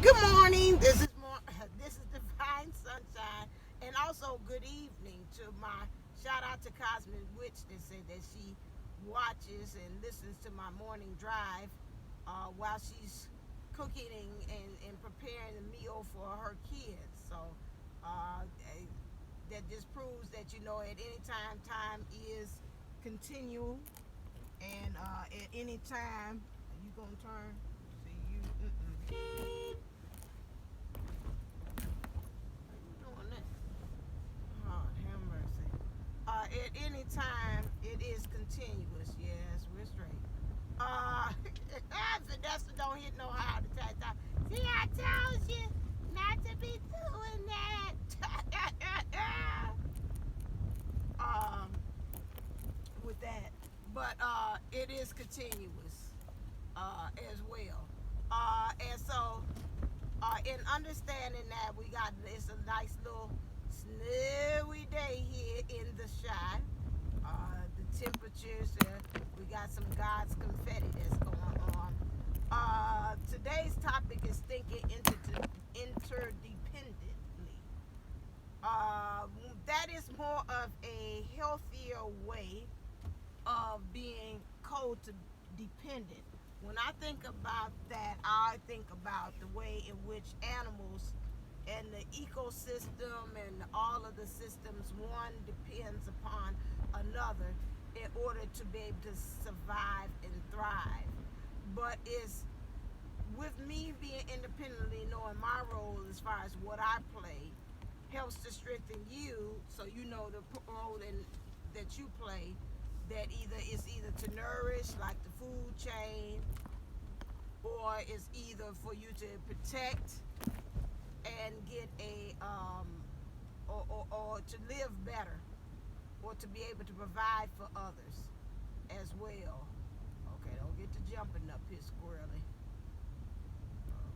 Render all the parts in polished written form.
Good morning. This is Divine Sunshine, and also good evening to my shout out to Cosmic Witch that said that she watches and listens to my morning drive while she's cooking and preparing a meal for her kids. So uh, that just proves that at any time is continual, and at any time you gonna turn. See you. Doing that. Oh, have mercy. At any time, it is continuous. Yes, we're straight. Vanessa don't hit no heart attack. See, I told you not to be doing that. um, with that, but it is continuous as well. And so, in understanding that it's a nice little snowy day here in the shy. The temperatures, we got some God's confetti that's going on. Today's topic is thinking interdependently. That is more of a healthier way of being codependent. When I think about that, I think about the way in which animals and the ecosystem and all of the systems, one depends upon another in order to be able to survive and thrive. But it's with me being independently knowing my role as far as what I play helps to strengthen you, so you know the role that you play, that it's either to nourish like the food chain, or it's either for you to protect and get or to live better, or to be able to provide for others as well. Okay, don't get to jumping up here, squirrely.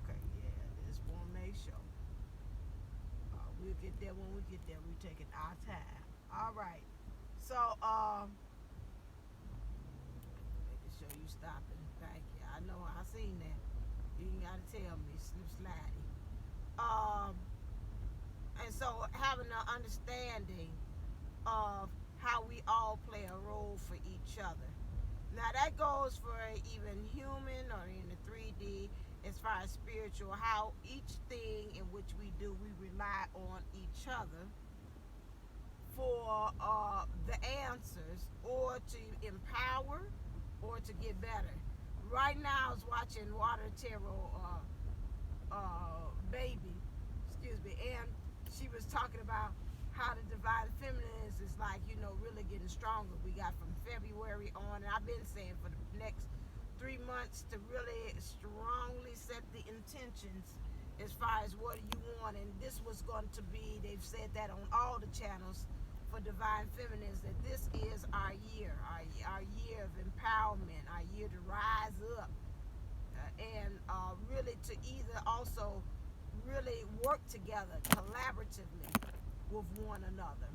Okay, yeah, this won't make sure. We'll get there when we get there. We taking our time. All right. So, making sure you stopping. Thank you. I know I seen that. You ain't gotta tell me. Slip sliding. And so having an understanding of how we all play a role for each other. Now that goes for even human or in the 3D, as far as spiritual, how each thing in which we do, we rely on each other for the answers, or to empower, or to get better. Right now I was watching Water Tarot Baby, excuse me, and she was talking about how the divine feminine is like, really getting stronger. We got from February on, and I've been saying for the next 3 months to really strongly set the intentions as far as what you want. And this was going to be, they've said that on all the channels for divine feminines, that this is our year, our year of empowerment, our year to rise up, and really to either also really work together collaboratively with one another.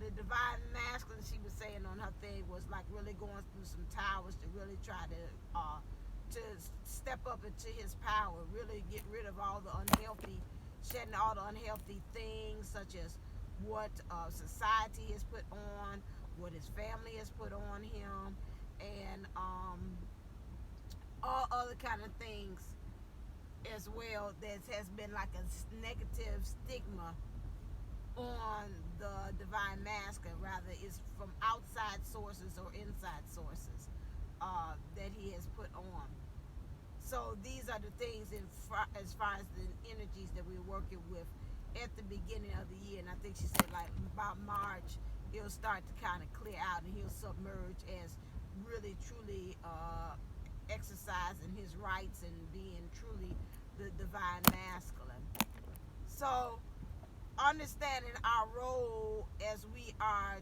The divine masculine, she was saying on her thing, was like really going through some towers to really try to step up into his power, really get rid of all the unhealthy, shedding all the unhealthy things, such as what society has put on, what his family has put on him, and all other kind of things as well that has been like a negative stigma on the divine masculine. Rather, is from outside sources or inside sources that he has put on. So these are the things as far as the energies that we're working with at the beginning of the year. And I think she said like about March, it'll start to kind of clear out, and he'll submerge as really truly exercising his rights and being truly the divine masculine. So understanding our role as we are,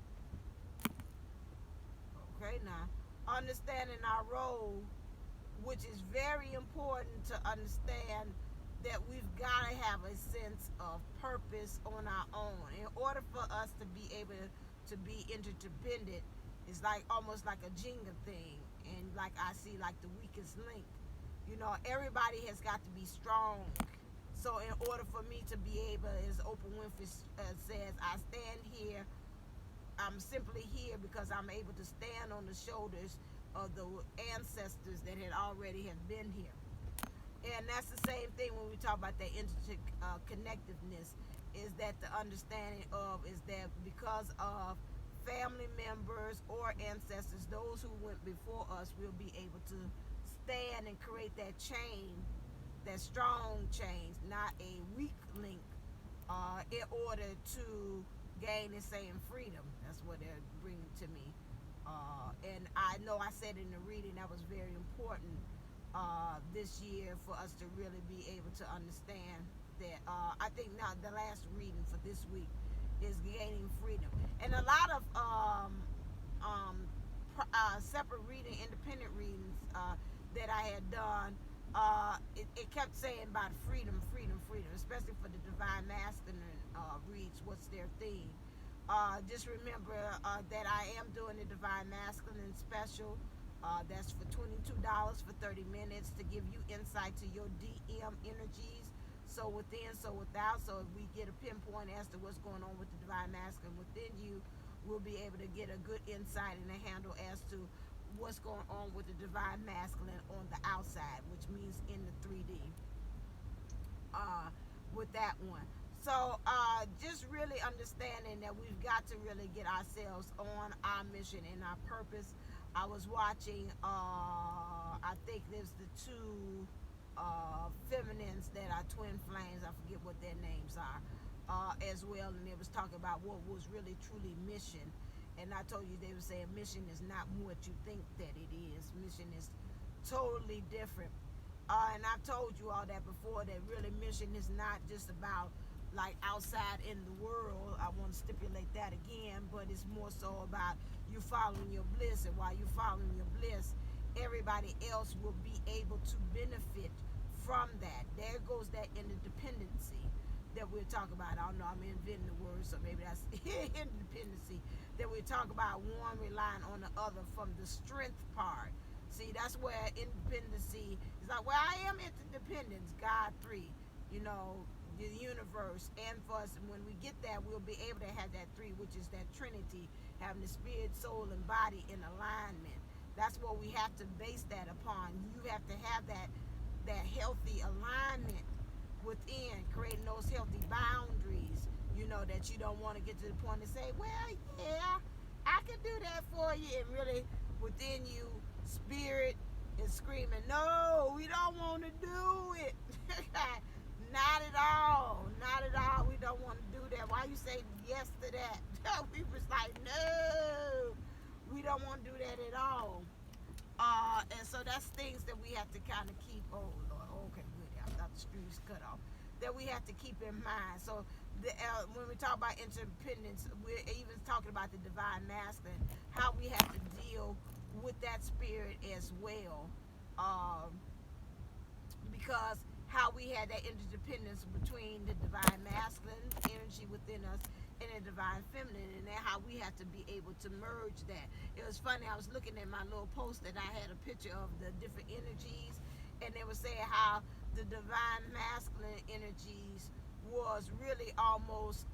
okay, now understanding our role, which is very important to understand that we've got to have a sense of purpose on our own. In order for us to be able to be interdependent, it's like almost like a Jenga thing, and like I see like the weakest link. You know, everybody has got to be strong. So in order for me to be able, as Oprah Winfrey says, I stand here. I'm simply here because I'm able to stand on the shoulders of the ancestors that had already have been here. And that's the same thing when we talk about that interconnectedness, is that the understanding of is that because of family members or ancestors, those who went before us, will be able to stand and create that chain, that strong chain, not a weak link, in order to gain and saying freedom. That's what they're bringing to me. And I know I said in the reading that was very important this year for us to really be able to understand that. I think now the last reading for this week is gaining freedom, and a lot of separate reading, independent readings that I had done. It kept saying about freedom, freedom, freedom, especially for the divine masculine reads. What's their theme? Just remember that I am doing the divine masculine special. That's for $22 for 30 minutes to give you insight to your DM energies. So within, so without. So if we get a pinpoint as to what's going on with the divine masculine within you, we'll be able to get a good insight and a handle as to what's going on with the divine masculine on the outside, which means in the 3D with that one. So just really understanding that we've got to really get ourselves on our mission and our purpose. I was watching, I think there's the two feminines that are twin flames. I forget what their names are as well. And they was talking about what was really truly mission. And I told you, they were saying mission is not what you think that it is. Mission is totally different. And I've told you all that before, that really mission is not just about like outside in the world. I want to stipulate that again, but it's more so about you following your bliss, and while you're following your bliss, everybody else will be able to benefit from that. There goes that interdependency that we're talking about. I don't know, I'm inventing the word, so maybe that's interdependency, that we talk about one relying on the other from the strength part. See, that's where independency is like, well, I am interdependence, God 3, you know, the universe, and for us, when we get that, we'll be able to have that 3, which is that Trinity, having the spirit, soul, and body in alignment. That's what we have to base that upon. You have to have that healthy alignment within, creating those healthy boundaries, you know, that you don't want to get to the point to say, well, yeah, I can do that for you, and really within you, spirit is screaming, no, we don't want to do it. Not at all. Not at all. We don't want to do that. Why you say yes to that? We was like, no, we don't want to do that at all. And so that's things that we have to kind of keep. Oh, Lord. Okay, good. I thought the streets cut off. That we have to keep in mind. So when we talk about interdependence, we're even talking about the divine masculine, how we have to deal with that spirit as well. Because how we had that interdependence between the divine masculine energy within us and the divine feminine, and then how we have to be able to merge that. It was funny, I was looking at my little post and I had a picture of the different energies, and they were saying how the divine masculine energies was really almost,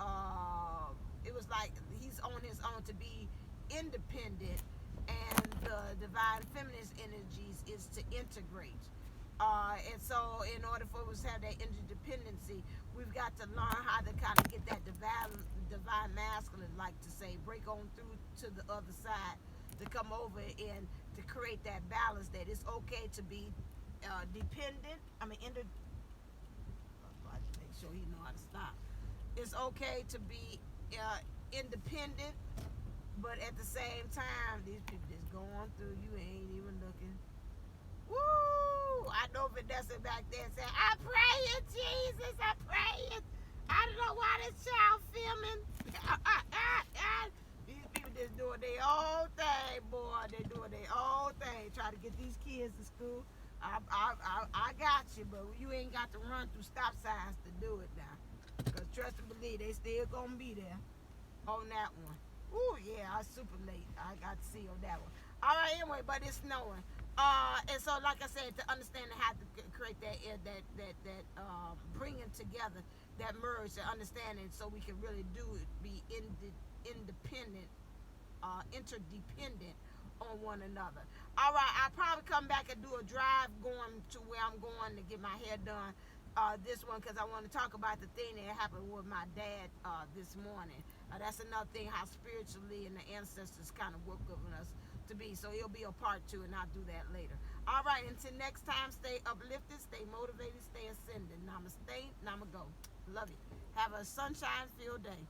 it was like he's on his own to be independent, and the divine feminine energies is to integrate. And so in order for us to have that interdependency, we've got to learn how to kind of get that divine masculine, like to say, break on through to the other side, to come over and to create that balance, that it's okay to be dependent. I mean, make sure he know how to stop. It's okay to be independent, but at the same time, these people just going through, you ain't even looking. Woo! I know Vanessa back there saying, I'm praying, Jesus, I'm praying. I don't know why this child filming. These people just doing their own thing, boy. They doing their own thing, trying to get these kids to school. I got you, but you ain't got to run through stop signs to do it now. Because trust and believe, they still gonna be there on that one. Ooh, yeah, I was super late. I got to see on that one. All right, anyway, but it's snowing. And so, like I said, to understand how to create bringing together, that merge, the understanding, so we can really be independent, interdependent on one another. All right, I'll probably come back and do a drive going to where I'm going to get my hair done. This one, because I want to talk about the thing that happened with my dad this morning. That's another thing, how spiritually and the ancestors kind of work with us to be. So it'll be a part 2, and I'll do that later. All right, until next time, stay uplifted, stay motivated, stay ascending. Namaste, namago. Love you. Have a sunshine-filled day.